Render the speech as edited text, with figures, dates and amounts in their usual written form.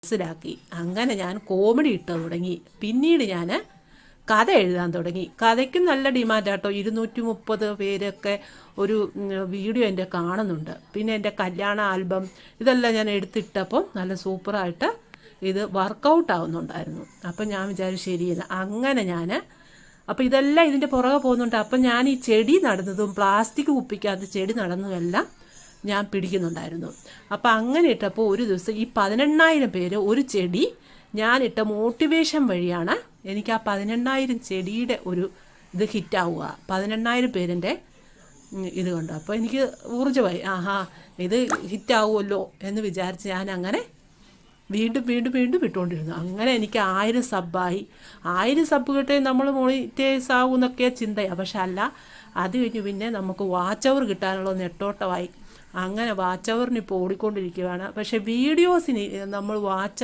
മനസ്സിലാക്കി. അങ്ങനെ ഞാൻ കോമഡി ഇട്ട് തുടങ്ങി. പിന്നീട് ഞാൻ കഥ എഴുതാൻ തുടങ്ങി. കഥയ്ക്കും നല്ല ഡിമാൻഡാട്ടോ. 230 പേരൊക്കെ ഒരു വീഡിയോ എൻ്റെ കാണുന്നുണ്ട്. പിന്നെ എൻ്റെ കല്യാണ ആൽബം ഇതെല്ലാം ഞാൻ എടുത്തിട്ടപ്പോൾ നല്ല സൂപ്പറായിട്ട് ഇത് വർക്കൗട്ട് ആവുന്നുണ്ടായിരുന്നു. അപ്പം ഞാൻ വിചാരിച്ചു ശരിയില്ല. അങ്ങനെ ഞാൻ അപ്പോൾ ഇതെല്ലാം ഇതിൻ്റെ പുറകെ പോകുന്നുണ്ട്. അപ്പം ഞാൻ ഈ ചെടി നടുന്നതും പ്ലാസ്റ്റിക് കുപ്പിക്കകത്ത് ചെടി നടുന്നതുമെല്ലാം ഞാൻ പിടിക്കുന്നുണ്ടായിരുന്നു. അപ്പോൾ അങ്ങനെ ഇട്ടപ്പോൾ ഒരു ദിവസം ഈ 18,000 പേര് ഒരു ചെടി ഞാനിട്ട മോട്ടിവേഷൻ വഴിയാണ് എനിക്ക് ആ 18,000 ചെടിയുടെ ഒരു ഇത് ഹിറ്റാവുക. 18,000 പേരിൻ്റെ ഇത് കണ്ടു. അപ്പോൾ എനിക്ക് ഊർജ്ജമായി. ഇത് ഹിറ്റാവുമല്ലോ എന്ന് വിചാരിച്ച് ഞാൻ അങ്ങനെ വീണ്ടും വീണ്ടും വീണ്ടും ഇട്ടുകൊണ്ടിരുന്നു. അങ്ങനെ എനിക്ക് 1000 സബ്ബായി. 1000 സബ് കിട്ടേ നമ്മൾ മോണിറ്റൈസ് ആവും എന്നൊക്കെ ചിന്തയാണ്. പക്ഷെ അല്ല, അത് കഴിഞ്ഞ് പിന്നെ നമുക്ക് വാച്ച് അവർ കിട്ടാനുള്ള നെട്ടോട്ടമായി. അങ്ങനെ വാച്ച് അവറിന് ഇപ്പോൾ ഓടിക്കൊണ്ടിരിക്കുകയാണ്. പക്ഷേ വീഡിയോസിന് നമ്മൾ വാച്ച്